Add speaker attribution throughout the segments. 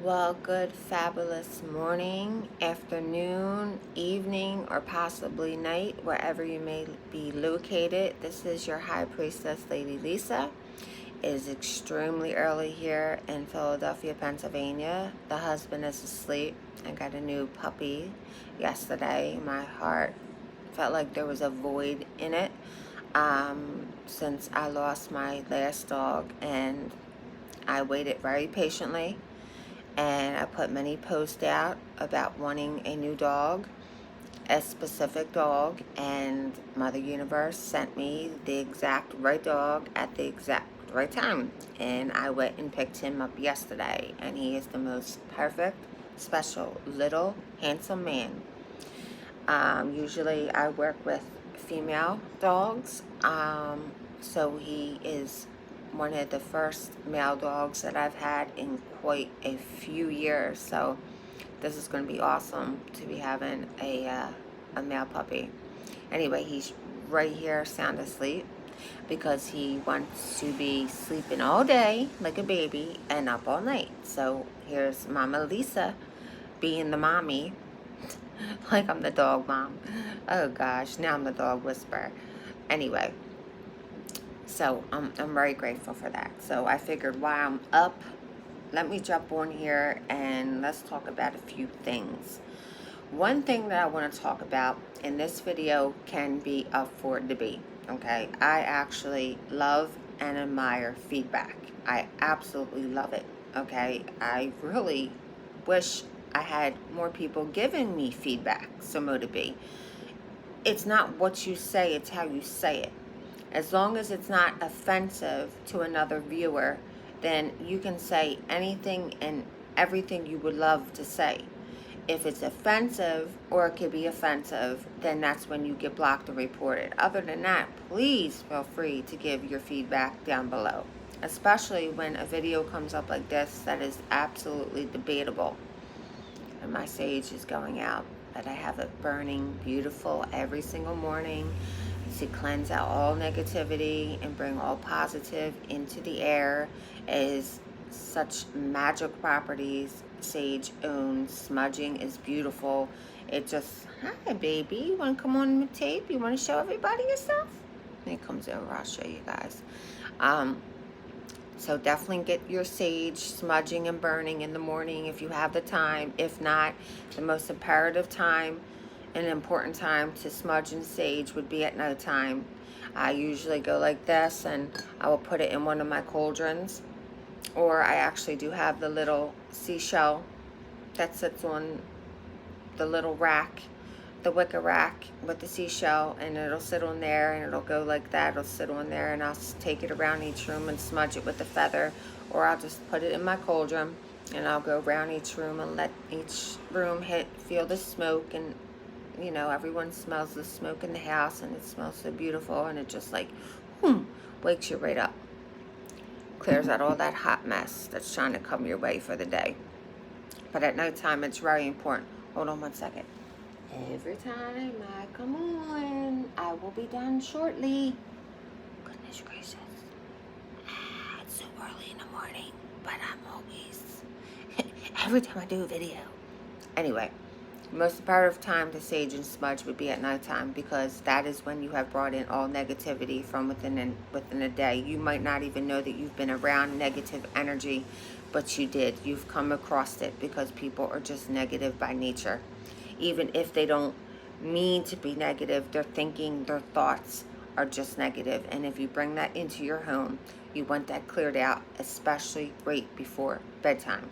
Speaker 1: Well, good, fabulous morning, afternoon, evening, or possibly night, wherever you may be located. This is your High Priestess, Lady Lisa. It is extremely early here in Philadelphia, Pennsylvania. The husband is asleep. I got a new puppy yesterday. My heart felt like there was a void in it since I lost my last dog, and I waited very patiently, and I put many posts out about wanting a new dog, a specific dog, and Mother Universe sent me the exact right dog at the exact right time, and I went and picked him up yesterday, and he is the most perfect, special, little, handsome man. Usually I work with female dogs, so he is one of the first male dogs that I've had in quite a few years. So this is going to be awesome to be having a male puppy. Anyway, he's right here sound asleep because he wants to be sleeping all day like a baby and up all night. So here's Mama Lisa being the mommy, like I'm the dog mom. Oh gosh, now I'm the dog whisperer. Anyway, so I'm very grateful for that. So I figured while I'm up, let me jump on here and let's talk about a few things. One thing that I want to talk about in this video can be up for debate. Okay, I actually love and admire feedback. I absolutely love it. Okay, I really wish I had more people giving me feedback. So motivate. It's not what you say, it's how you say it. As long as it's not offensive to another viewer, then you can say anything and everything you would love to say. If it's offensive, or it could be offensive, then that's when you get blocked or reported. Other than that, please feel free to give your feedback down below, especially when a video comes up like this that is absolutely debatable. And my sage is going out, but I have it burning beautiful every single morning to cleanse out all negativity and bring all positive into the air. It is such magic properties. Sage owns. Smudging is beautiful. It just, hi baby, you want to come on the tape? You want to show everybody yourself? And it comes over, I'll show you guys. So definitely get your sage smudging and burning in the morning if you have the time. If not, the most imperative time and important time to smudge and sage would be at nighttime. I usually go like this, and I will put it in one of my cauldrons, or I actually do have the little seashell that sits on the little rack, the wicker rack with the seashell, and it'll sit on there, and it'll go like that. It'll sit on there, and I'll take it around each room and smudge it with a feather, or I'll just put it in my cauldron, and I'll go around each room and let each room feel the smoke. And you know, everyone smells the smoke in the house, and it smells so beautiful, and it just like wakes you right up, clears out all that hot mess that's trying to come your way for the day. But at nighttime, it's very important. Hold on one second. Every time I come on, I will be done shortly. Goodness gracious. It's so early in the morning, but I'm always, every time I do a video. Anyway, the most imperative time to sage and smudge would be at nighttime, because that is when you have brought in all negativity from within a day. You might not even know that you've been around negative energy, but you did. You've come across it because people are just negative by nature. Even if they don't mean to be negative, their thinking, their thoughts are just negative. And if you bring that into your home, you want that cleared out, especially right before bedtime.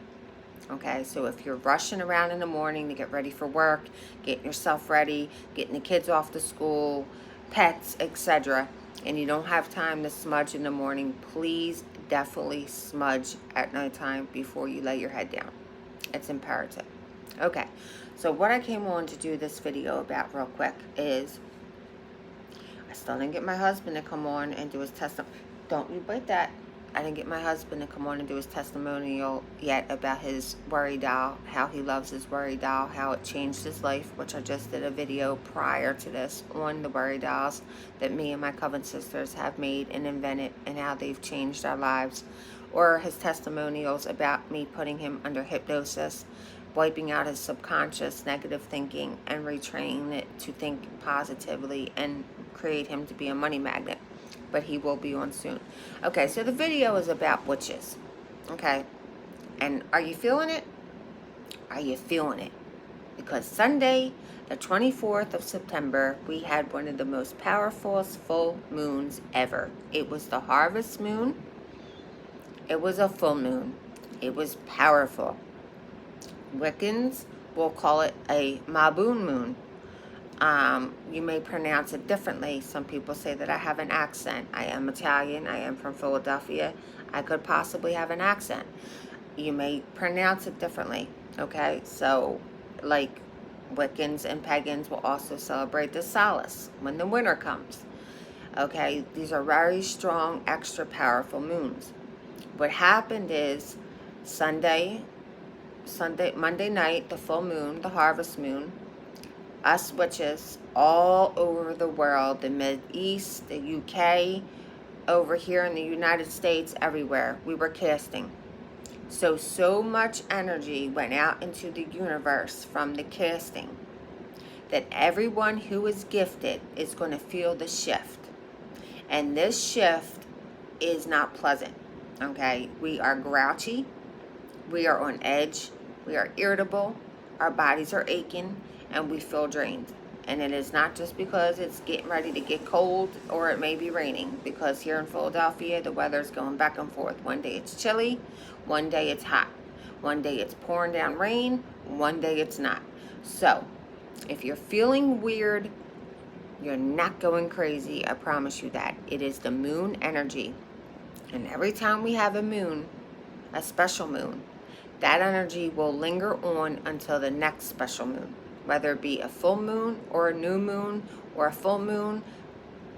Speaker 1: Okay, so if you're rushing around in the morning to get ready for work, getting yourself ready, getting the kids off to school, pets, etc., and you don't have time to smudge in the morning, please definitely smudge at nighttime before you lay your head down. It's imperative. Okay, so what I came on to do this video about real quick is, I still didn't get my husband to come on and do his testimony. Don't you bite that. I didn't get my husband to come on and do his testimonial yet about his worry doll, how he loves his worry doll, how it changed his life, which I just did a video prior to this on the worry dolls that me and my coven sisters have made and invented, and how they've changed our lives. or his testimonials about me putting him under hypnosis, wiping out his subconscious negative thinking and retraining it to think positively and create him to be a money magnet. But he will be on soon. Okay, so the video is about witches. Okay, and are you feeling it? Are you feeling it? Because Sunday, the 24th of September, we had one of the most powerful full moons ever. It was the harvest moon. It was a full moon. It was powerful. Wiccans will call it a Maboon moon. You may pronounce it differently. Some people say that I have an accent. I am Italian. I am from Philadelphia. I could possibly have an accent. You may pronounce it differently. Okay, so like Wiccans and pagans will also celebrate the solace when the winter comes. Okay, these are very strong, extra powerful moons. What happened is Monday night, the full moon, the harvest moon, us witches all over the world, the Mideast, the UK, over here in the United States, everywhere, we were casting. So much energy went out into the universe from the casting that everyone who is gifted is going to feel the shift. And this shift is not pleasant, okay? We are grouchy. We are on edge. We are irritable. Our bodies are aching, and we feel drained. And it is not just because it's getting ready to get cold or it may be raining, because here in Philadelphia, the weather's going back and forth. One day it's chilly, one day it's hot. One day it's pouring down rain, one day it's not. So, if you're feeling weird, you're not going crazy, I promise you that. It is the moon energy. And every time we have a moon, a special moon, that energy will linger on until the next special moon. Whether it be a full moon or a new moon or a full moon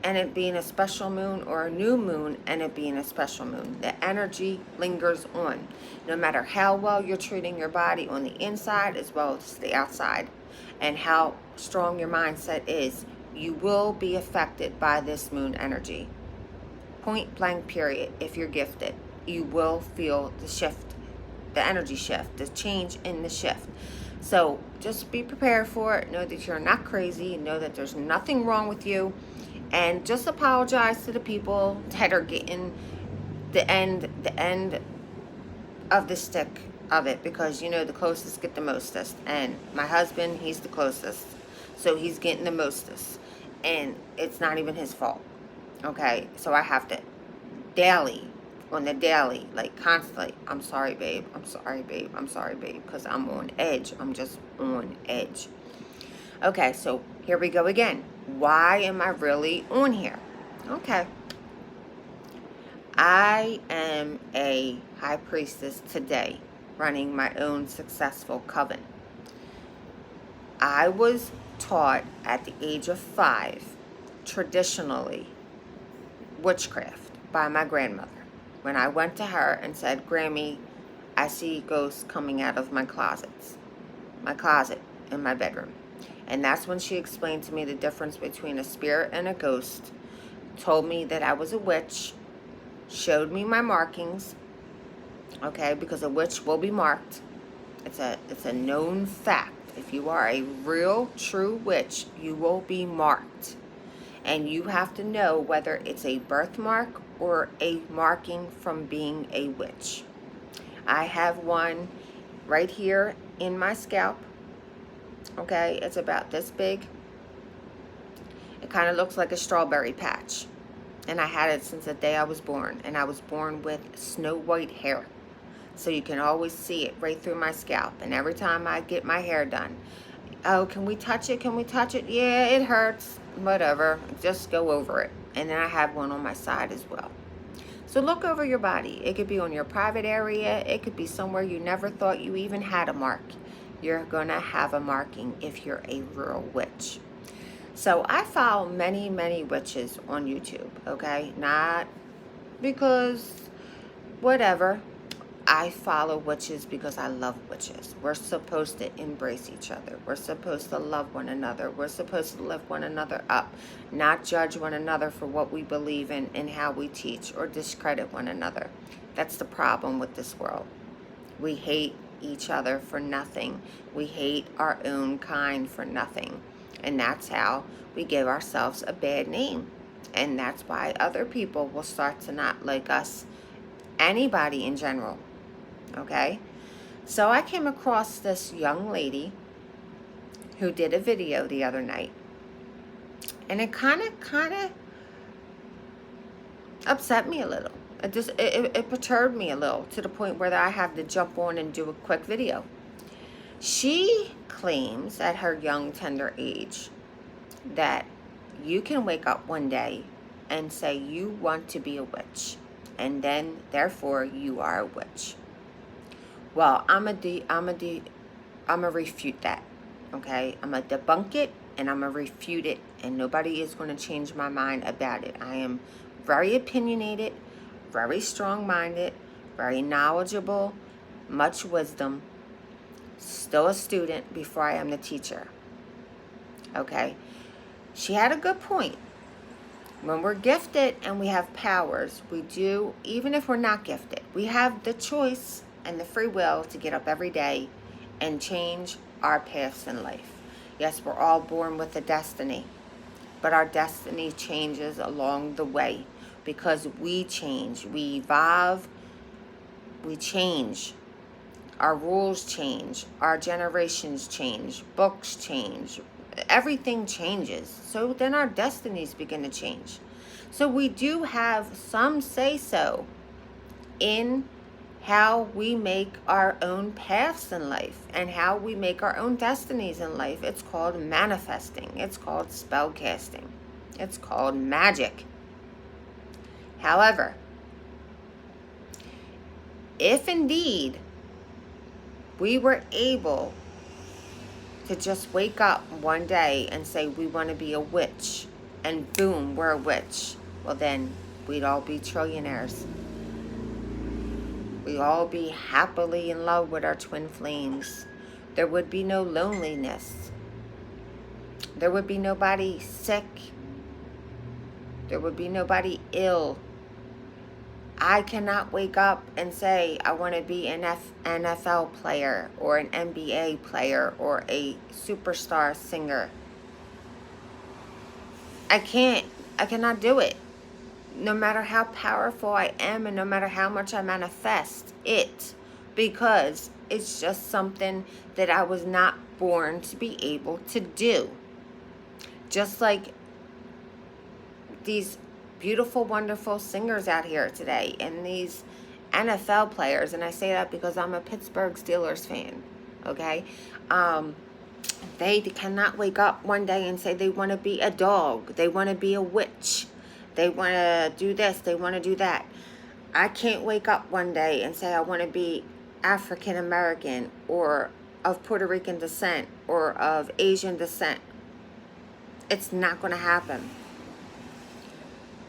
Speaker 1: and it being a special moon or a new moon and it being a special moon. The energy lingers on. No matter how well you're treating your body on the inside as well as the outside and how strong your mindset is, you will be affected by this moon energy. Point blank period. If you're gifted, you will feel the shift, the energy shift, the change in the shift. So just be prepared for it. Know that you're not crazy. Know that there's nothing wrong with you. And just apologize to the people that are getting the end of the stick of it. Because, you know, the closest get the mostest. And my husband, he's the closest. So he's getting the mostest. And it's not even his fault. Okay? So I have to on the daily, like constantly, I'm sorry, babe. I'm sorry, babe. I'm sorry, babe. Because I'm on edge. I'm just on edge. Okay, so here we go again. Why am I really on here? Okay. I am a high priestess today, running my own successful coven. I was taught at the age of 5, traditionally, witchcraft by my grandmother. When I went to her and said, Grammy, I see ghosts coming out of my closet in my bedroom. And that's when she explained to me the difference between a spirit and a ghost, told me that I was a witch, showed me my markings, okay, because a witch will be marked. It's a known fact. If you are a real, true witch, you will be marked. And you have to know whether it's a birthmark or a marking from being a witch. I have one right here in my scalp. Okay, it's about this big. It kind of looks like a strawberry patch. And I had it since the day I was born. And I was born with snow white hair. So you can always see it right through my scalp. And every time I get my hair done, oh, can we touch it? Can we touch it? Yeah, it hurts. Whatever. Just go over it. And then I have one on my side as well. So look over your body. It could be on your private area. It could be somewhere you never thought you even had a mark. You're going to have a marking if you're a real witch. So I follow many, many witches on YouTube, okay? Not because whatever. I follow witches because I love witches. We're supposed to embrace each other. We're supposed to love one another. We're supposed to lift one another up, not judge one another for what we believe in and how we teach, or discredit one another. That's the problem with this world. We hate each other for nothing. We hate our own kind for nothing. And that's how we give ourselves a bad name. And that's why other people will start to not like us, anybody in general. Okay? So I came across this young lady who did a video the other night. And it kind of upset me a little. It perturbed me a little, to the point where I have to jump on and do a quick video. She claims at her young, tender age that you can wake up one day and say you want to be a witch, and then therefore you are a witch. Well, I'm a refute that. Okay, I'm gonna debunk it and I'm gonna refute it, and nobody is going to change my mind about it. I am very opinionated, very strong-minded, very knowledgeable, much wisdom, still a student before I am the teacher. Okay, she had a good point. When we're gifted and we have powers, we do, even if we're not gifted, we have the choice and the free will to get up every day and change our paths in life. Yes, we're all born with a destiny, but our destiny changes along the way because we change, we evolve, we change. Our rules change, our generations change, books change, everything changes. So then our destinies begin to change. So we do have some say-so in how we make our own paths in life and how we make our own destinies in life. It's called manifesting. It's called spell casting. It's called magic. However, if indeed we were able to just wake up one day and say we want to be a witch, and boom, we're a witch, well then we'd all be trillionaires. We'd all be happily in love with our twin flames. There would be no loneliness. There would be nobody sick. There would be nobody ill. I cannot wake up and say I want to be an NFL player or an NBA player or a superstar singer. I can't. I cannot do it. No matter how powerful I am and no matter how much I manifest it, because it's just something that I was not born to be able to do. Just like these beautiful, wonderful singers out here today and these NFL players, and I say that because I'm a Pittsburgh Steelers fan, okay? They cannot wake up one day and say they want to be a dog, they want to be a witch, they want to do this, they want to do that. I can't wake up one day and say I want to be African American or of Puerto Rican descent or of Asian descent. It's not going to happen.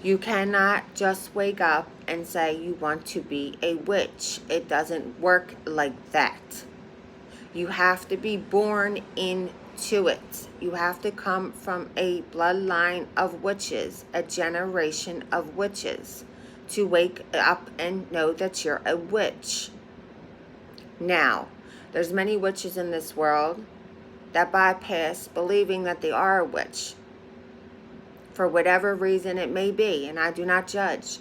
Speaker 1: You cannot just wake up and say you want to be a witch. It doesn't work like that. You have to be born into it. You have to come from a bloodline of witches, a generation of witches, to wake up and know that you're a witch. Now, there's many witches in this world that bypass believing that they are a witch, for whatever reason it may be, and I do not judge.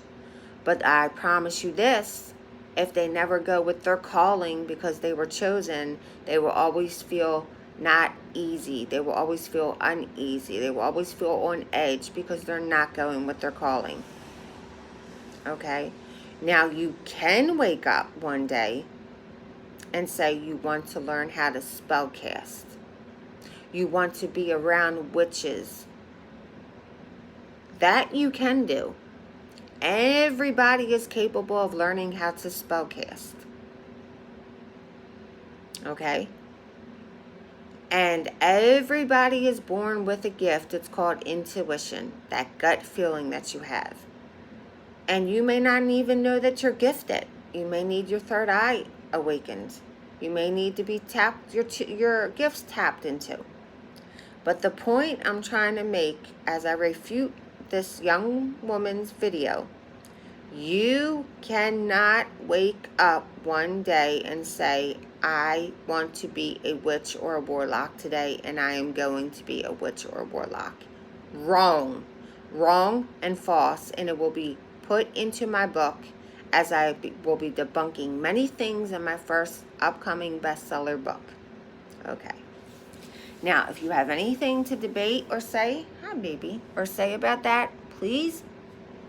Speaker 1: But I promise you this, if they never go with their calling because they were chosen, they will always feel not easy. They will always feel uneasy. They will always feel on edge because they're not going with their calling. Okay? Now you can wake up one day and say you want to learn how to spell cast. You want to be around witches. That you can do. Everybody is capable of learning how to spellcast. Okay? And everybody is born with a gift. It's called intuition. That gut feeling that you have. And you may not even know that you're gifted. You may need your third eye awakened. You may need to be tapped, your gifts tapped into. But the point I'm trying to make as I refute this young woman's video, you cannot wake up one day and say, I want to be a witch or a warlock today, and I am going to be a witch or a warlock. Wrong. Wrong and false, and it will be put into my book as I will be debunking many things in my first upcoming bestseller book. Okay. Now, if you have anything to debate or say, hi baby, or say about that, please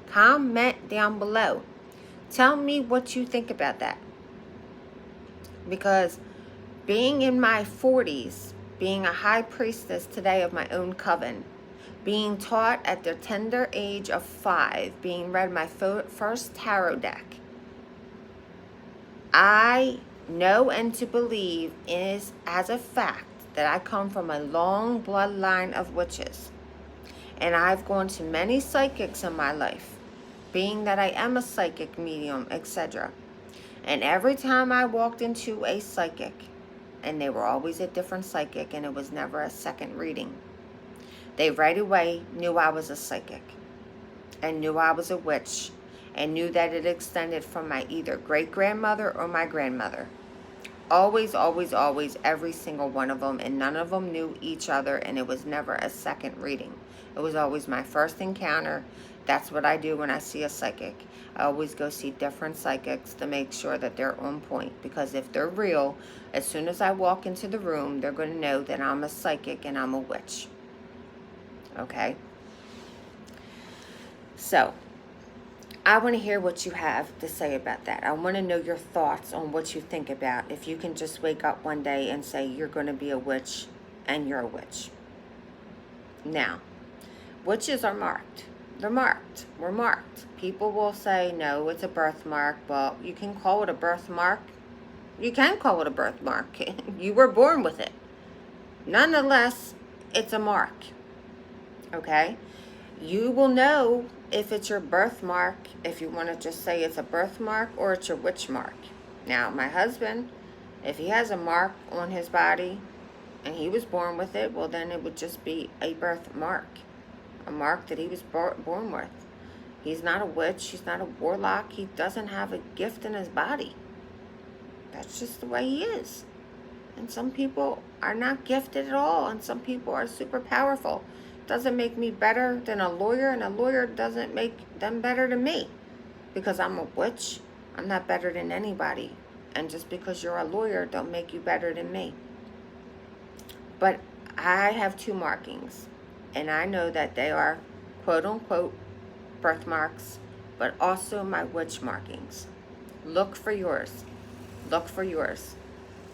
Speaker 1: comment down below. Tell me what you think about that. Because being in my 40s, being a high priestess today of my own coven, being taught at the tender age of 5, being read my first tarot deck, I know and to believe is as a fact that I come from a long bloodline of witches. And I've gone to many psychics in my life, being that I am a psychic medium, etc. And every time I walked into a psychic, and they were always a different psychic, and it was never a second reading, they right away knew I was a psychic, and knew I was a witch, and knew that it extended from my either great-grandmother or my grandmother. Always, always, always, every single one of them, and none of them knew each other, and it was never a second reading. It was always my first encounter. That's what I do when I see a psychic. I always go see different psychics to make sure that they're on point, because if they're real, as soon as I walk into the room, they're going to know that I'm a psychic and I'm a witch. Okay? So, I want to hear what you have to say about that. I want to know your thoughts on what you think about if you can just wake up one day and say you're going to be a witch and you're a witch. Now, witches are marked. They're marked. We're marked. People will say, no, it's a birthmark. Well, you can call it a birthmark. You can call it a birthmark. You were born with it. Nonetheless, it's a mark. Okay? You will know if it's your birthmark, if you want to just say it's a birthmark, or it's your witch mark. Now, my husband, if he has a mark on his body and he was born with it, well, then it would just be a birthmark. A mark that he was born with. He's not a witch. He's not a warlock. He doesn't have a gift in his body. That's just the way he is. And some people are not gifted at all, and some people are super powerful. Doesn't make me better than a lawyer, and a lawyer doesn't make them better than me. Because I'm a witch, I'm not better than anybody. And just because you're a lawyer don't make you better than me. But I have 2 markings, and I know that they are quote-unquote birthmarks, but also my witch markings. Look for yours. Look for yours.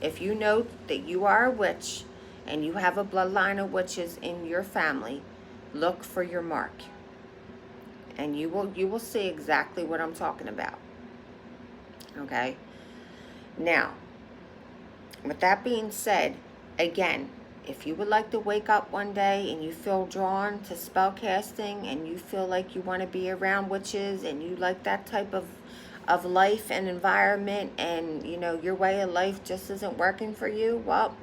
Speaker 1: If you know that you are a witch, and you have a bloodline of witches in your family, look for your mark. And you will see exactly what I'm talking about. Okay? Now, with that being said, again, if you would like to wake up one day and you feel drawn to spell casting, and you feel like you want to be around witches, and you like that type of life and environment, and you know your way of life just isn't working for you, well,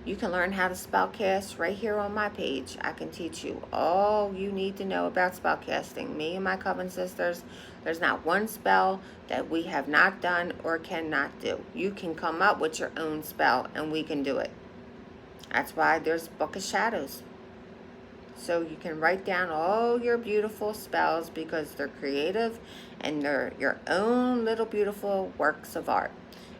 Speaker 1: you can learn how to spellcast right here on my page. I can teach you all you need to know about spellcasting. Me and my coven sisters, there's not one spell that we have not done or cannot do. You can come up with your own spell, and we can do it. That's why there's Book of Shadows. So you can write down all your beautiful spells, because they're creative and they're your own little beautiful works of art.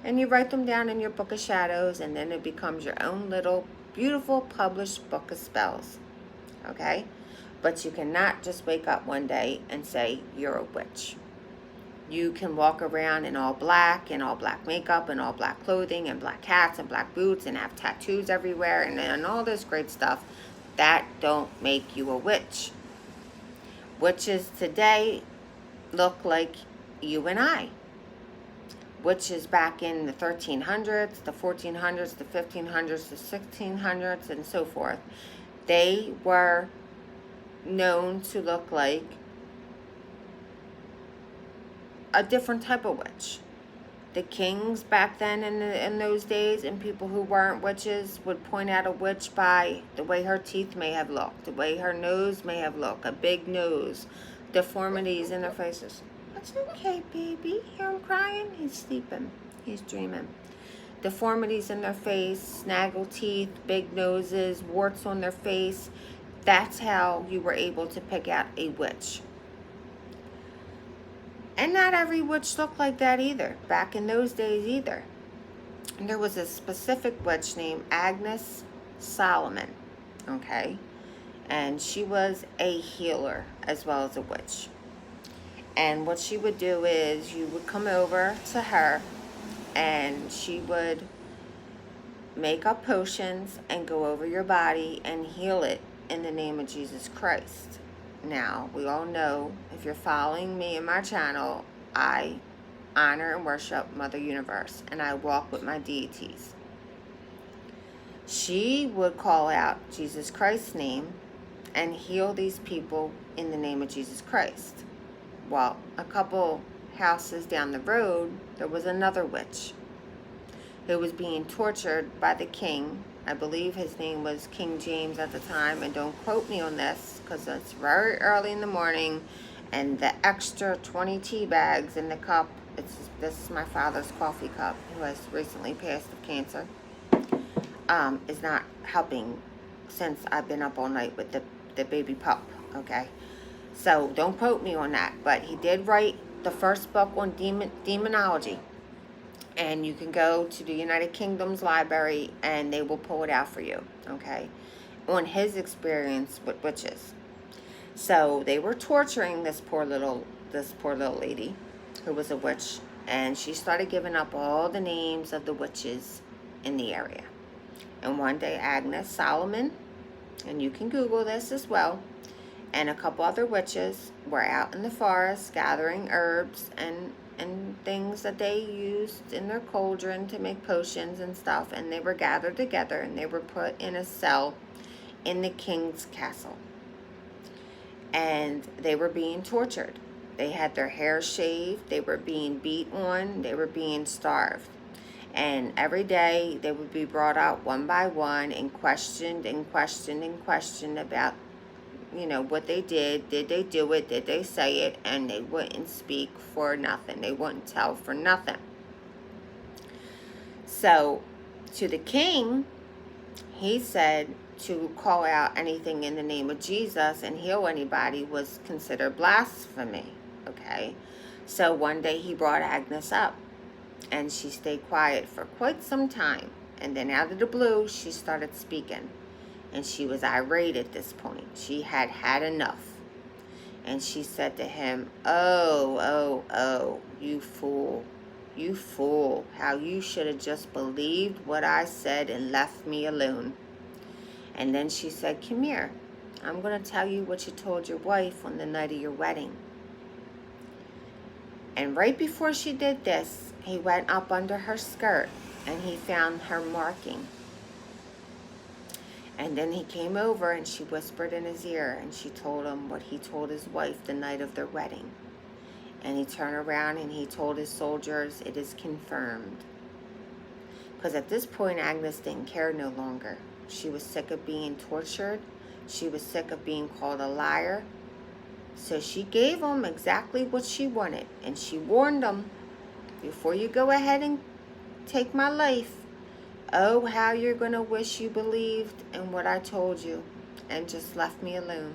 Speaker 1: And you write them down in your Book of Shadows, and then it becomes your own little beautiful published book of spells. Okay? But you cannot just wake up one day and say you're a witch. You can walk around in all black, and all black makeup, and all black clothing, and black hats, and black boots, and have tattoos everywhere, and all this great stuff. That don't make you a witch. Witches today look like you and I. Witches back in the 1300s, the 1400s, the 1500s, the 1600s, and so forth, they were known to look like a different type of witch. The kings back then in those days, and people who weren't witches, would point out a witch by the way her teeth may have looked, the way her nose may have looked, a big nose, deformities in her faces. It's okay, baby. Hear him crying? He's sleeping. He's dreaming. Deformities in their face, snaggle teeth, big noses, warts on their face. That's how you were able to pick out a witch. And not every witch looked like that either, back in those days either. And there was a specific witch named Agnes Solomon, okay? And she was a healer as well as a witch. And what she would do is you would come over to her and she would make up potions and go over your body and heal it in the name of Jesus Christ. Now, we all know, if you're following me in my channel, I honor and worship Mother Universe, and I walk with my deities. She would call out Jesus Christ's name and heal these people in the name of Jesus Christ. Well, a couple houses down the road, there was another witch who was being tortured by the king. I believe his name was King James at the time, and don't quote me on this because it's very early in the morning, and the extra 20 tea bags in the cup, this is my father's coffee cup, who has recently passed of cancer, is not helping since I've been up all night with the baby pup, okay? So don't quote me on that, but he did write the first book on demonology. And you can go to the United Kingdom's library and they will pull it out for you, okay, on his experience with witches. So they were torturing this poor little lady who was a witch, and she started giving up all the names of the witches in the area. And one day Agnes Solomon, and you can Google this as well, and a couple other witches were out in the forest gathering herbs and things that they used in their cauldron to make potions and stuff, and they were gathered together and they were put in a cell in the king's castle, and they were being tortured. They had their hair shaved, they were being beat on, they were being starved, and every day they would be brought out one by one and questioned and questioned and questioned about, you know, what they did they do it, did they say it, and they wouldn't speak for nothing. They wouldn't tell for nothing. So to the king, he said to call out anything in the name of Jesus and heal anybody was considered blasphemy, okay? So one day he brought Agnes up, and she stayed quiet for quite some time, and then out of the blue she started speaking. And she was irate at this point. She had had enough. And she said to him, oh, you fool. You fool. How you should have just believed what I said and left me alone. And then she said, come here. I'm going to tell you what you told your wife on the night of your wedding. And right before she did this, he went up under her skirt and he found her marking. And then he came over and she whispered in his ear and she told him what he told his wife the night of their wedding. And he turned around and he told his soldiers, it is confirmed. Because at this point, Agnes didn't care no longer. She was sick of being tortured. She was sick of being called a liar. So she gave him exactly what she wanted. And she warned him, before you go ahead and take my life, oh, how you're going to wish you believed in what I told you and just left me alone.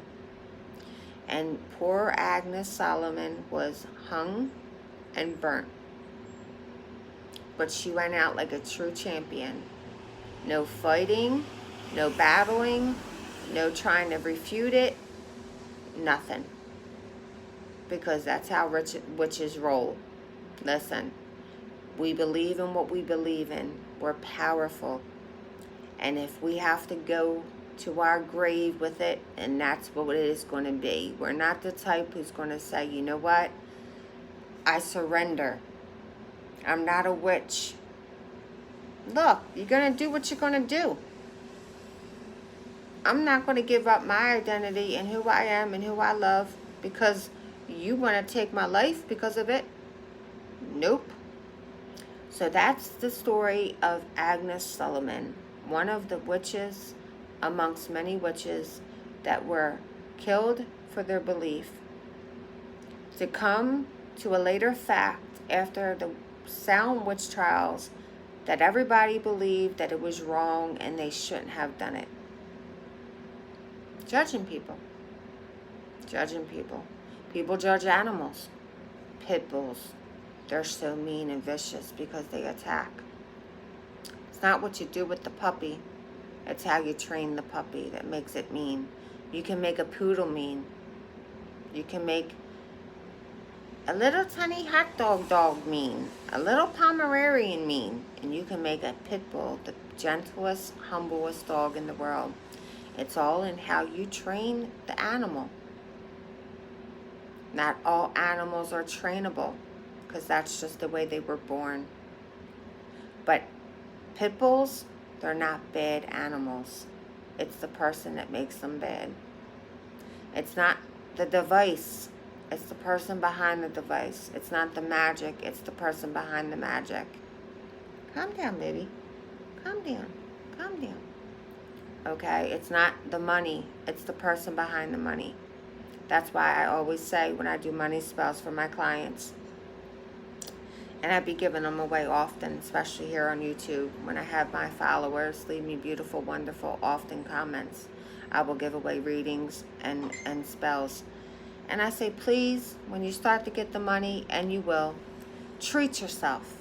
Speaker 1: And poor Agnes Solomon was hung and burnt. But she went out like a true champion. No fighting, no battling, no trying to refute it, nothing. Because that's how witches roll. Listen, we believe in what we believe in. We're powerful. And if we have to go to our grave with it, and that's what it is going to be. We're not the type who's going to say, you know what? I surrender. I'm not a witch. Look, you're going to do what you're going to do. I'm not going to give up my identity and who I am and who I love because you want to take my life because of it. Nope. So that's the story of Agnes Sullivan, one of the witches amongst many witches that were killed for their belief, to come to a later fact after the Salem witch trials that everybody believed that it was wrong and they shouldn't have done it. Judging people. Judging people. People judge animals. Pit bulls. They're so mean and vicious because they attack. It's not what you do with the puppy. It's how you train the puppy that makes it mean. You can make a poodle mean. You can make a little tiny hot dog mean. A little Pomeranian mean. And you can make a pit bull the gentlest, humblest dog in the world. It's all in how you train the animal. Not all animals are trainable, because that's just the way they were born. But pit bulls, they're not bad animals. It's the person that makes them bad. It's not the device. It's the person behind the device. It's not the magic. It's the person behind the magic. Calm down, baby. Calm down. Calm down. Okay? It's not the money. It's the person behind the money. That's why I always say when I do money spells for my clients, and I be giving them away often, especially here on YouTube, when I have my followers leave me beautiful, wonderful, often comments, I will give away readings and spells. And I say, please, when you start to get the money, and you will, treat yourself.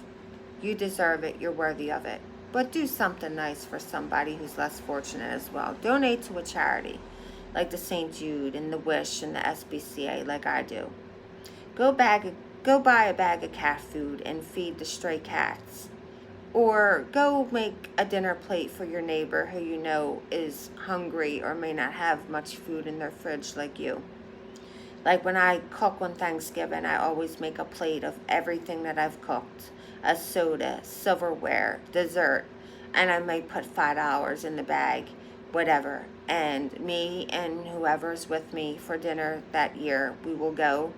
Speaker 1: You deserve it. You're worthy of it. But do something nice for somebody who's less fortunate as well. Donate to a charity, like the St. Jude and the Wish and the SBCA, like I do. Go buy a bag of cat food and feed the stray cats. Or go make a dinner plate for your neighbor who you know is hungry or may not have much food in their fridge like you. Like when I cook on Thanksgiving, I always make a plate of everything that I've cooked. A soda, silverware, dessert, and I might put $5 in the bag, whatever. And me and whoever's with me for dinner that year, we will go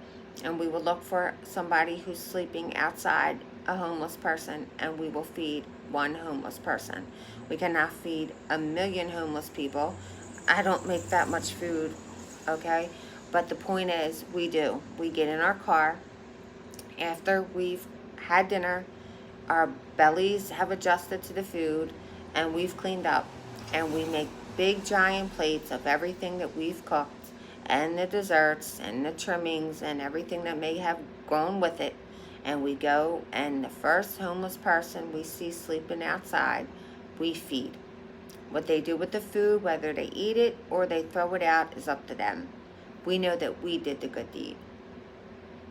Speaker 1: and we will look for somebody who's sleeping outside, a homeless person, and we will feed one homeless person. We cannot feed 1,000,000 homeless people. I don't make that much food, okay? But the point is, we do. We get in our car after we've had dinner, our bellies have adjusted to the food, and we've cleaned up, and we make big giant plates of everything that we've cooked, and the desserts and the trimmings and everything that may have gone with it. And we go, and the first homeless person we see sleeping outside, we feed. What they do with the food, whether they eat it or they throw it out, is up to them. We know that we did the good deed.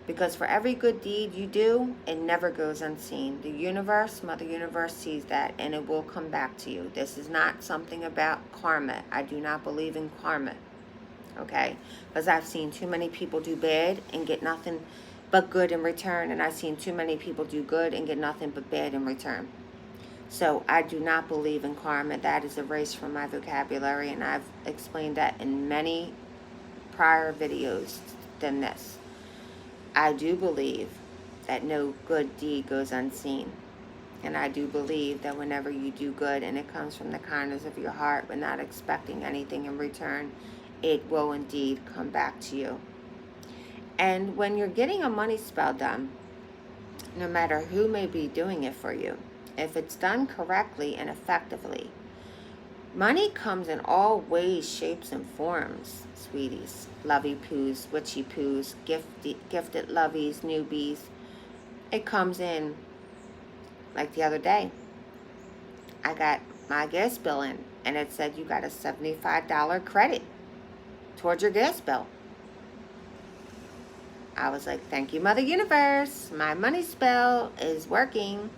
Speaker 1: Because for every good deed you do, it never goes unseen. The universe, Mother Universe, sees that, and it will come back to you. This is not something about karma. I do not believe in karma. Okay? Because I've seen too many people do bad and get nothing but good in return. And I've seen too many people do good and get nothing but bad in return. So I do not believe in karma. That is erased from my vocabulary. And I've explained that in many prior videos than this. I do believe that no good deed goes unseen. And I do believe that whenever you do good and it comes from the kindness of your heart but not expecting anything in return, it will indeed come back to you. And when you're getting a money spell done, no matter who may be doing it for you, if it's done correctly and effectively, money comes in all ways, shapes, and forms, sweeties. Lovey poos, witchy poos, gifted lovies, newbies. It comes in, like the other day, I got my gas bill in, and it said you got a $75 credit towards your gas bill. I was like, thank you, Mother Universe. My money spell is working.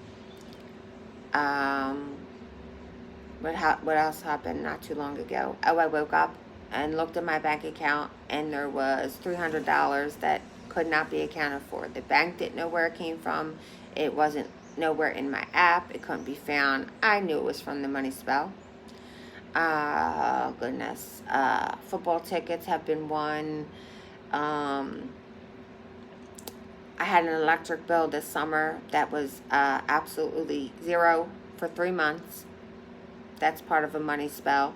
Speaker 1: What else happened not too long ago? Oh, I woke up and looked at my bank account, and there was $300 that could not be accounted for. The bank didn't know where it came from. It wasn't nowhere in my app. It couldn't be found. I knew it was from the money spell. Goodness. Football tickets have been won. I had an electric bill this summer that was absolutely zero for 3 months. That's part of a money spell.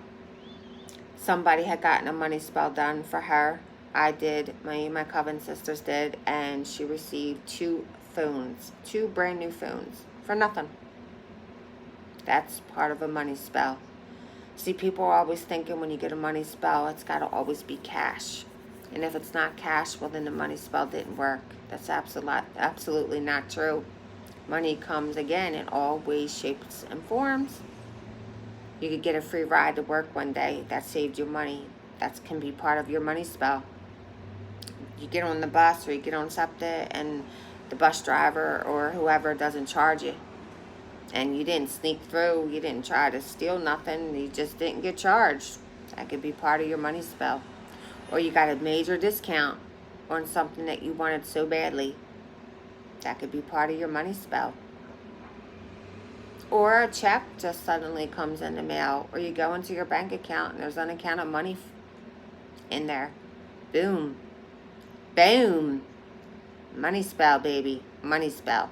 Speaker 1: Somebody had gotten a money spell done for her. I did, my Coven sisters did, and she received 2 phones, 2 brand new phones for nothing. That's part of a money spell. See, people are always thinking when you get a money spell, it's got to always be cash. And if it's not cash, well, then the money spell didn't work. That's absolutely not true. Money comes, again, in all ways, shapes, and forms. You could get a free ride to work one day. That saved you money. That can be part of your money spell. You get on the bus or you get on something and the bus driver or whoever doesn't charge you. And you didn't sneak through. You didn't try to steal nothing. You just didn't get charged. That could be part of your money spell. Or you got a major discount on something that you wanted so badly. That could be part of your money spell. Or a check just suddenly comes in the mail. Or you go into your bank account and there's unaccounted money in there. Boom. Boom. Money spell, baby. Money spell.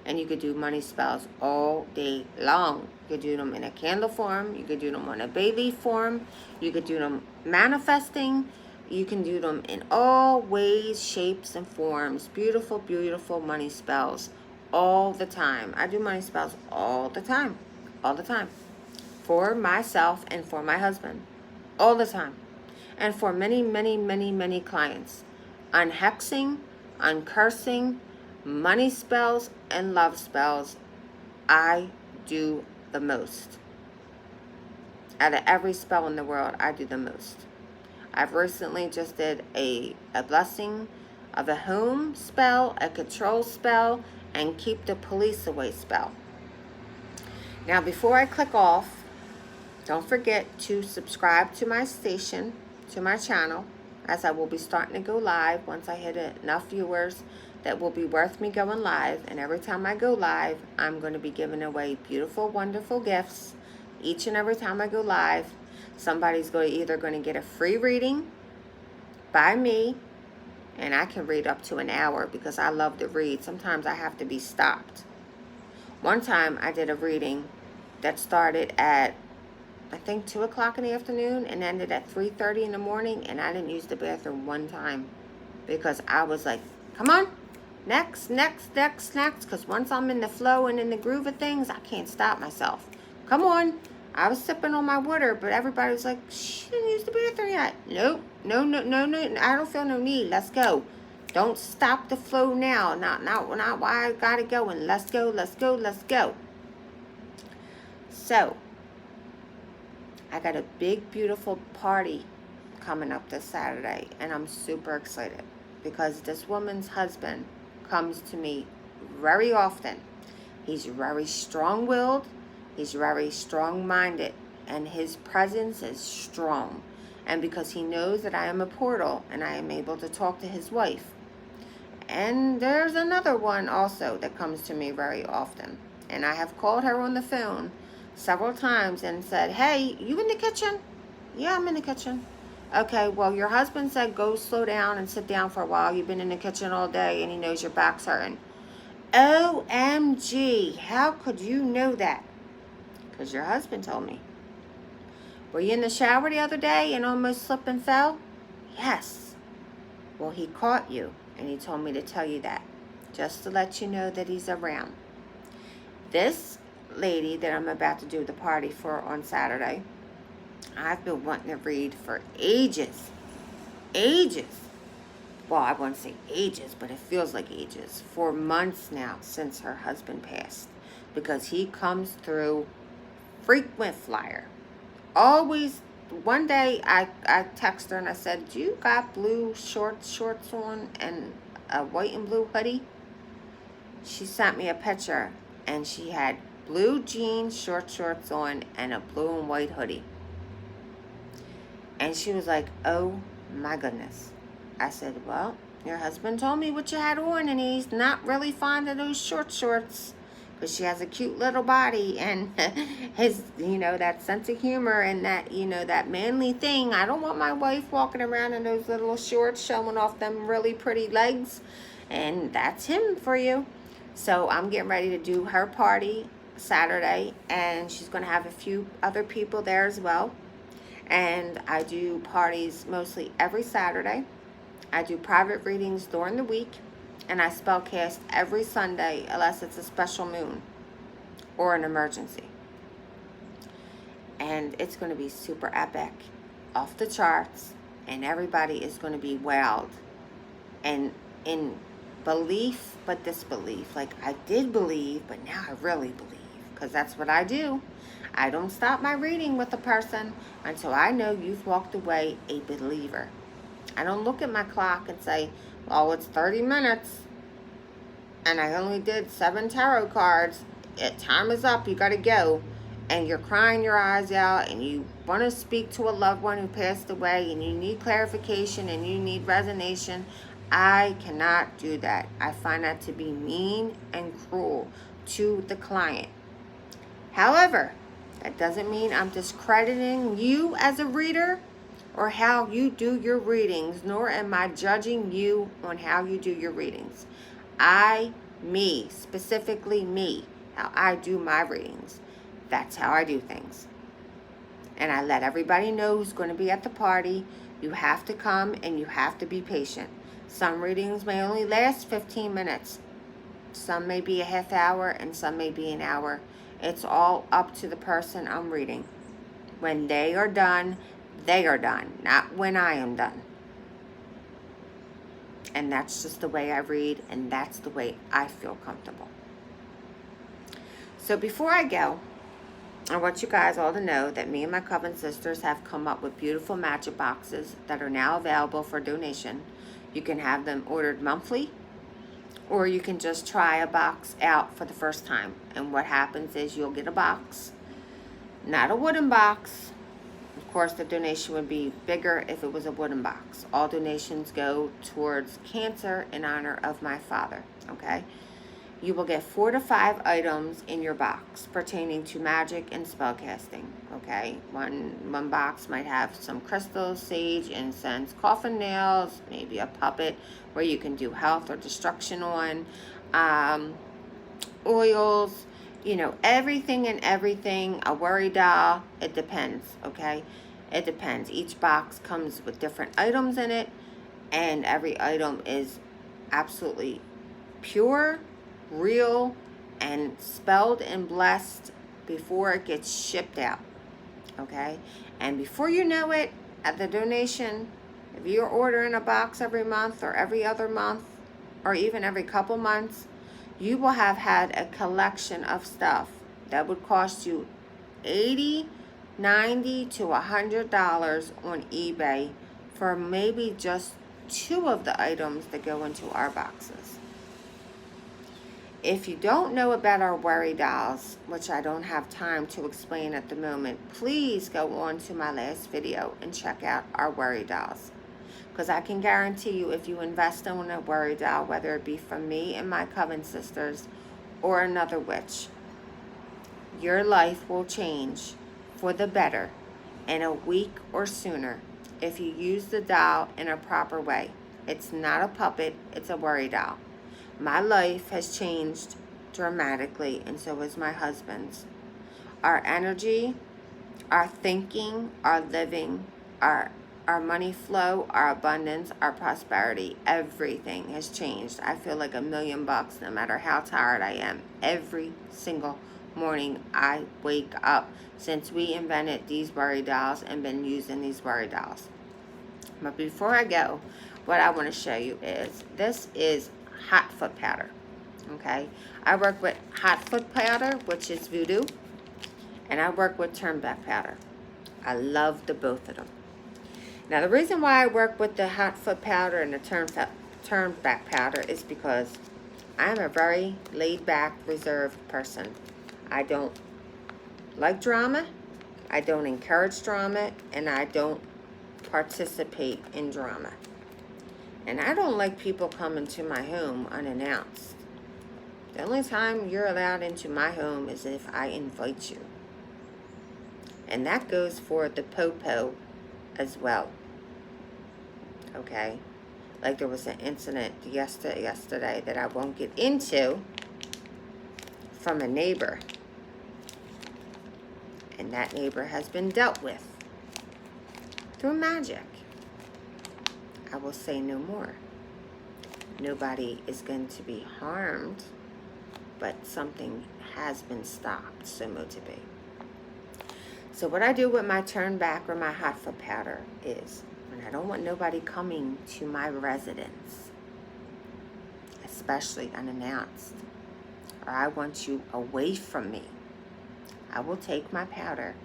Speaker 1: And you could do money spells all day long. You could do them in a candle form. You could do them on a bay leaf form. You could do them manifesting. You can do them in all ways, shapes, and forms. Beautiful, beautiful money spells all the time. I do money spells all the time. All the time. For myself and for my husband. All the time. And for many, many, many, many clients. On hexing, on cursing, money spells, and love spells, I do the most. Out of every spell in the world, I do the most. I've recently just did a blessing of a home spell, a control spell, and keep the police away spell. Now, before I click off, don't forget to subscribe to my station, to my channel, as I will be starting to go live once I hit enough viewers that will be worth me going live. And every time I go live, I'm going to be giving away beautiful, wonderful gifts. Each and every time I go live, somebody's either going to get a free reading by me, and I can read up to an hour because I love to read. Sometimes I have to be stopped. One time I did a reading that started at, I think, 2 o'clock in the afternoon and ended at 3:30 in the morning, and I didn't use the bathroom one time because I was like, come on, next, next, next, next, because once I'm in the flow and in the groove of things, I can't stop myself. Come on. I was sipping on my water, but everybody was like, she didn't use the bathroom yet. Nope. No, no, no, no. I don't feel no need. Let's go. Don't stop the flow now. Not why I got it going. Let's go, let's go, let's go. So, I got a big, beautiful party coming up this Saturday, and I'm super excited because this woman's husband comes to me very often. He's very strong-willed. He's very strong-minded, and his presence is strong. And because he knows that I am a portal, and I am able to talk to his wife. And there's another one also that comes to me very often. And I have called her on the phone several times and said, hey, you in the kitchen? Yeah, I'm in the kitchen. Okay, well, your husband said go slow down and sit down for a while. You've been in the kitchen all day, and he knows your back's hurting. OMG, how could you know that? Because your husband told me. Were you in the shower the other day and almost slipped and fell? Yes. Well, he caught you, and he told me to tell you that, just to let you know that he's around. This lady that I'm about to do the party for on Saturday, I've been wanting to read for ages. Ages. Well, I won't say ages, but it feels like ages. For months now since her husband passed. Because he comes through frequent flyer. Always. One day I texted her and I said, do you got blue shorts on and a white and blue hoodie? She sent me a picture and she had blue jeans, shorts on, and a blue and white hoodie. And she was like, oh my goodness. I said, well, your husband told me what you had on, and he's not really fond of those shorts. Because she has a cute little body, and his, that sense of humor and that, that manly thing. I don't want my wife walking around in those little shorts showing off them really pretty legs And that's him for you. So I'm getting ready to do her party Saturday, and she's going to have a few other people there as well. And I do parties mostly every Saturday. I do private readings during the week, and I spellcast every Sunday unless it's a special moon or an emergency. And it's going to be super epic, off the charts, and everybody is going to be wowed and in belief but disbelief. Like, I did believe, but now I really believe, because that's what I do. I don't stop my reading with a person until I know you've walked away a believer. I don't look at my clock and say, well, it's 30 minutes and I only did 7 tarot cards. Time is up, you got to go. And you're crying your eyes out and you want to speak to a loved one who passed away and you need clarification and you need resonation. I cannot do that. I find that to be mean and cruel to the client. However, that doesn't mean I'm discrediting you as a reader or how you do your readings, nor am I judging you on how you do your readings. Specifically me, how I do my readings. That's how I do things. And I let everybody know who's going to be at the party. You have to come and you have to be patient. Some readings may only last 15 minutes. Some may be a half hour and some may be an hour. It's all up to the person I'm reading. When they are done, not when I am done. And that's just the way I read, and that's the way I feel comfortable. So before I go, I want you guys all to know that me and my Coven sisters have come up with beautiful magic boxes that are now available for donation. You can have them ordered monthly, or you can just try a box out for the first time. And what happens is you'll get a box, not a wooden box. Of course, the donation would be bigger if it was a wooden box. All donations go towards cancer in honor of my father, okay? You will get 4 to 5 items in your box pertaining to magic and spellcasting, okay? One box might have some crystals, sage, incense, coffin nails, maybe a puppet where you can do health or destruction on, oils, everything and everything, a worry doll. It depends, okay? It depends. Each box comes with different items in it, and every item is absolutely pure, real, and spelled and blessed before it gets shipped out, okay? And before you know it, at the donation, if you're ordering a box every month or every other month or even every couple months, you will have had a collection of stuff that would cost you $80, $90 to $100 on eBay for maybe just 2 of the items that go into our boxes. If you don't know about our worry dolls, which I don't have time to explain at the moment, please go on to my last video and check out our worry dolls. Because I can guarantee you, if you invest in a worry doll, whether it be from me and my Coven sisters or another witch, your life will change for the better in a week or sooner if you use the doll in a proper way. It's not a puppet, it's a worry doll. My life has changed dramatically, and so has my husband's. Our energy, our thinking, our living, our money flow, our abundance, our prosperity, everything has changed. I feel like $1,000,000 no matter how tired I am. Every single morning I wake up since we invented these worry dolls and been using these worry dolls. But before I go, what I want to show you is, this is hot foot powder, okay? I work with hot foot powder, which is voodoo, and I work with turn back powder. I love the both of them. Now, the reason why I work with the hot foot powder and the turn back powder is because I'm a very laid back, reserved person. I don't like drama, I don't encourage drama, and I don't participate in drama. And I don't like people coming to my home unannounced. The only time you're allowed into my home is if I invite you. And that goes for the po-po as well. Okay? Like there was an incident yesterday that I won't get into from a neighbor. And that neighbor has been dealt with through magic. I will say no more. Nobody is going to be harmed, but something has been stopped, so to be. So what I do with my turn back or my hot foot powder is, when I don't want nobody coming to my residence, especially unannounced, or I want you away from me, I will take my powder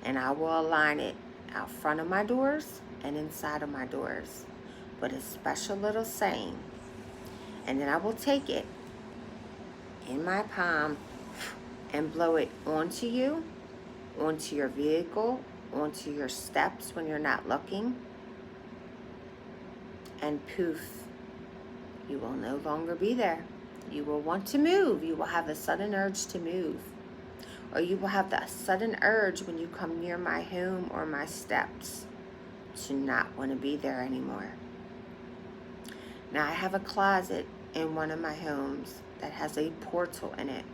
Speaker 1: and I will align it out front of my doors and inside of my doors with a special little saying. And then I will take it in my palm and blow it onto you, onto your vehicle, onto your steps when you're not looking. And poof, you will no longer be there. You will want to move. You will have a sudden urge to move. Or you will have that sudden urge when you come near my home or my steps to not want to be there anymore. Now I have a closet in one of my homes that has a portal in it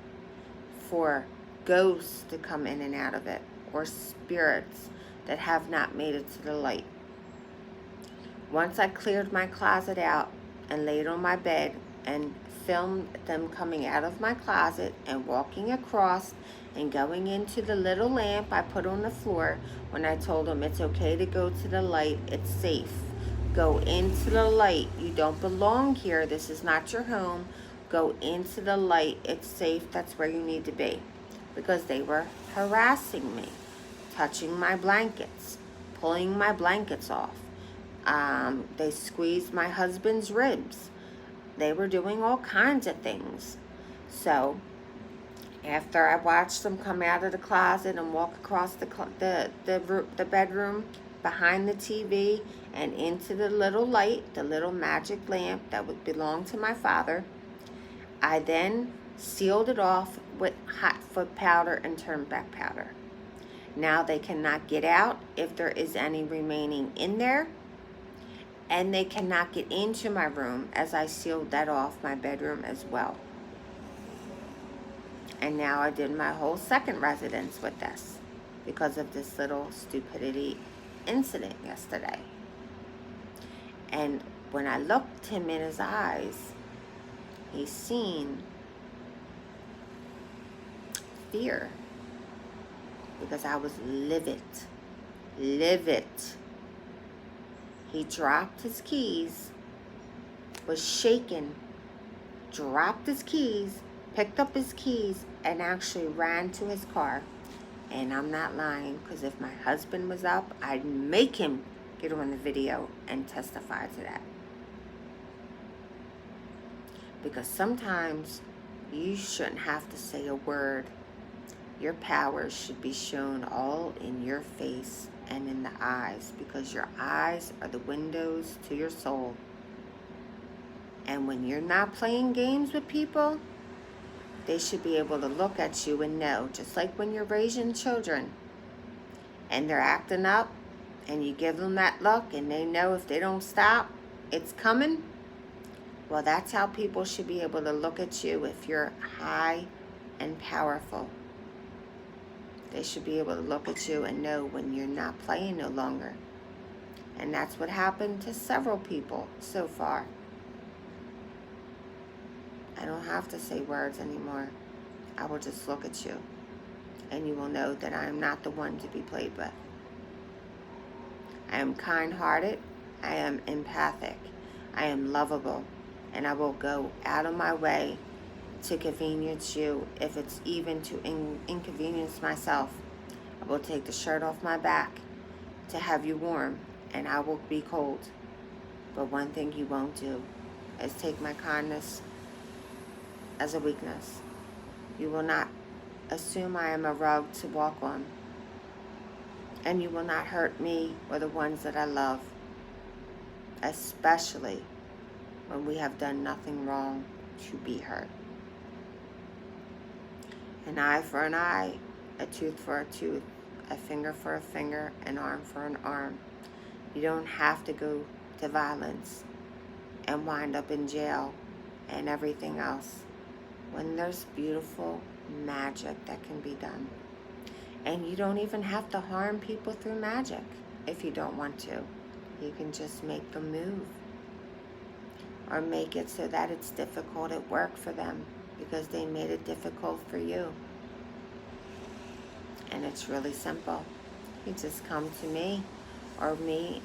Speaker 1: for ghosts to come in and out of it, or spirits that have not made it to the light. Once I cleared my closet out and laid on my bed and filmed them coming out of my closet and walking across and going into the little lamp I put on the floor, when I told them it's okay to go to the light, it's safe. Go into the light. You don't belong here. This is not your home. Go into the light. It's safe. That's where you need to be. Because they were harassing me, touching my blankets, pulling my blankets off. They squeezed my husband's ribs. They were doing all kinds of things. So after I watched them come out of the closet and walk across the bedroom behind the TV and into the little light, the little magic lamp that would belong to my father, I then sealed it off with hot foot powder and turn back powder. Now they cannot get out if there is any remaining in there, and they cannot get into my room, as I sealed that off my bedroom as well. And now I did my whole second residence with this because of this little stupidity incident yesterday. And when I looked him in his eyes, he seen fear, because I was livid. He dropped his keys, was shaken, dropped his keys, picked up his keys, and actually ran to his car. And I'm not lying, because if my husband was up, I'd make him get on the video and testify to that. Because sometimes you shouldn't have to say a word. Your power should be shown all in your face and in the eyes, because your eyes are the windows to your soul. And when you're not playing games with people, they should be able to look at you and know, just like when you're raising children and they're acting up and you give them that look and they know if they don't stop, it's coming. Well, that's how people should be able to look at you if you're high and powerful. They should be able to look at you and know when you're not playing no longer. And that's what happened to several people so far. I don't have to say words anymore. I will just look at you, and you will know that I am not the one to be played with. I am kind-hearted. I am empathic. I am lovable, and I will go out of my way to convenience you. If it's even to inconvenience myself, I will take the shirt off my back to have you warm, and I will be cold. But one thing you won't do is take my kindness as a weakness. You will not assume I am a rug to walk on, and you will not hurt me or the ones that I love, especially when we have done nothing wrong to be hurt. An eye for an eye, a tooth for a tooth, a finger for a finger, an arm for an arm. You don't have to go to violence and wind up in jail and everything else, when there's beautiful magic that can be done. And you don't even have to harm people through magic if you don't want to. You can just make them move, or make it so that it's difficult at work for them because they made it difficult for you. And it's really simple. You just come to me, or me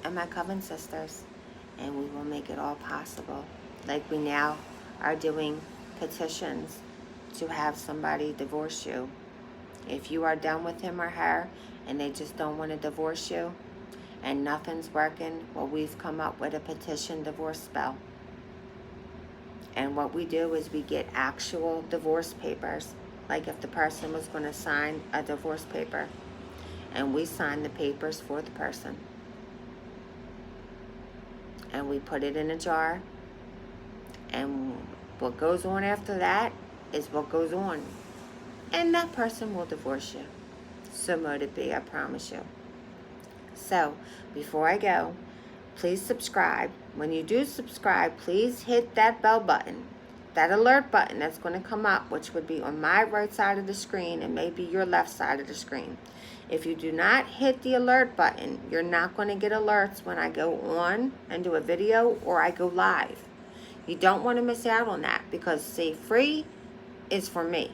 Speaker 1: and my coven sisters, and we will make it all possible. Like we now are doing petitions to have somebody divorce you. If you are done with him or her and they just don't want to divorce you and nothing's working, well, we've come up with a petition divorce spell. And what we do is we get actual divorce papers, like if the person was going to sign a divorce paper, and we sign the papers for the person. And we put it in a jar, and what goes on after that is what goes on. And that person will divorce you. So mote it be, I promise you. So, before I go, please subscribe. When you do subscribe, please hit that bell button, that alert button that's going to come up, which would be on my right side of the screen and maybe your left side of the screen. If you do not hit the alert button, you're not going to get alerts when I go on and do a video or I go live. You don't want to miss out on that, because see, free is for me.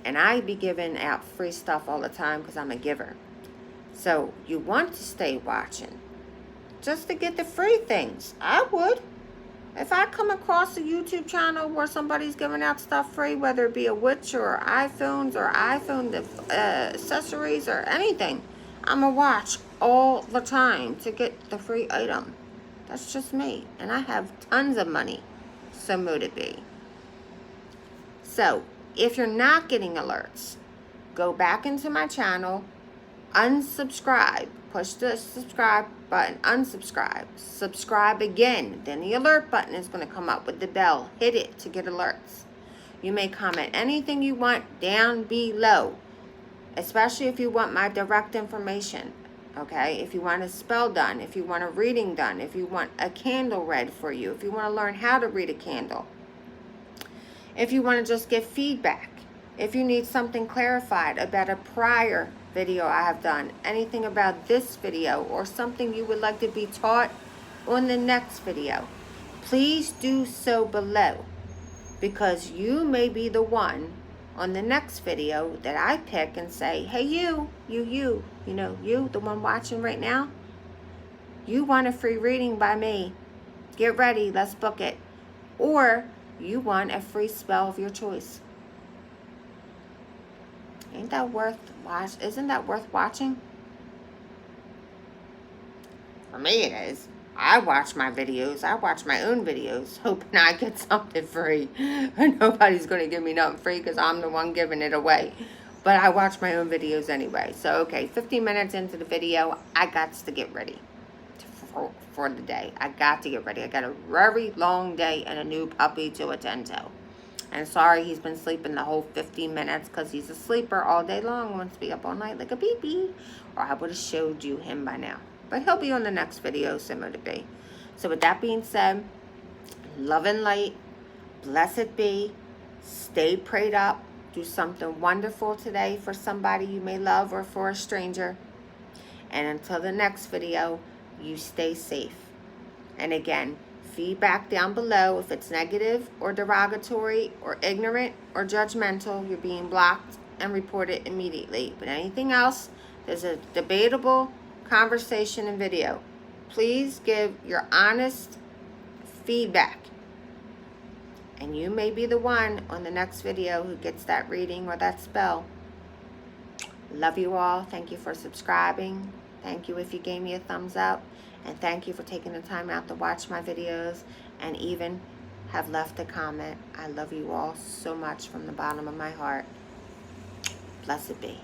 Speaker 1: And I be giving out free stuff all the time because I'm a giver. So you want to stay watching just to get the free things. I would. If I come across a YouTube channel where somebody's giving out stuff free, whether it be a witch or iPhones or iPhone accessories or anything, I'm going to watch all the time to get the free item. That's just me. And I have tons of money. So mote it be. So, if you're not getting alerts, go back into my channel, unsubscribe, push the subscribe button, unsubscribe, subscribe again. Then the alert button is going to come up with the bell. Hit it to get alerts. You may comment anything you want down below, especially if you want my direct information. Okay, if you want a spell done, if you want a reading done, if you want a candle read for you, if you want to learn how to read a candle, if you want to just get feedback, if you need something clarified about a prior video I have done, anything about this video, or something you would like to be taught on the next video, please do so below, because you may be the one on the next video that I pick and say, hey, you, the one watching right now, you want a free reading by me. Get ready, let's book it. Or you want a free spell of your choice. Isn't that worth watching? For me it is. I watch my videos. I watch my own videos, hoping I get something free. And nobody's going to give me nothing free because I'm the one giving it away. But I watch my own videos anyway. So, okay, 15 minutes into the video, I got to get ready for the day. I got to get ready. I got a very long day and a new puppy to attend to. And sorry he's been sleeping the whole 15 minutes because he's a sleeper all day long. Wants to be up all night like a baby. Or I would have showed you him by now. But he'll be on the next video, similar to be. So with that being said, love and light, blessed be, stay prayed up, do something wonderful today for somebody you may love or for a stranger. And until the next video, you stay safe. And again, feedback down below. If it's negative or derogatory or ignorant or judgmental, you're being blocked and reported immediately. But anything else, there's a debatable conversation and video. Please give your honest feedback. And you may be the one on the next video who gets that reading or that spell. Love you all. Thank you for subscribing. Thank you if you gave me a thumbs up. And thank you for taking the time out to watch my videos and even have left a comment. I love you all so much from the bottom of my heart. Blessed be.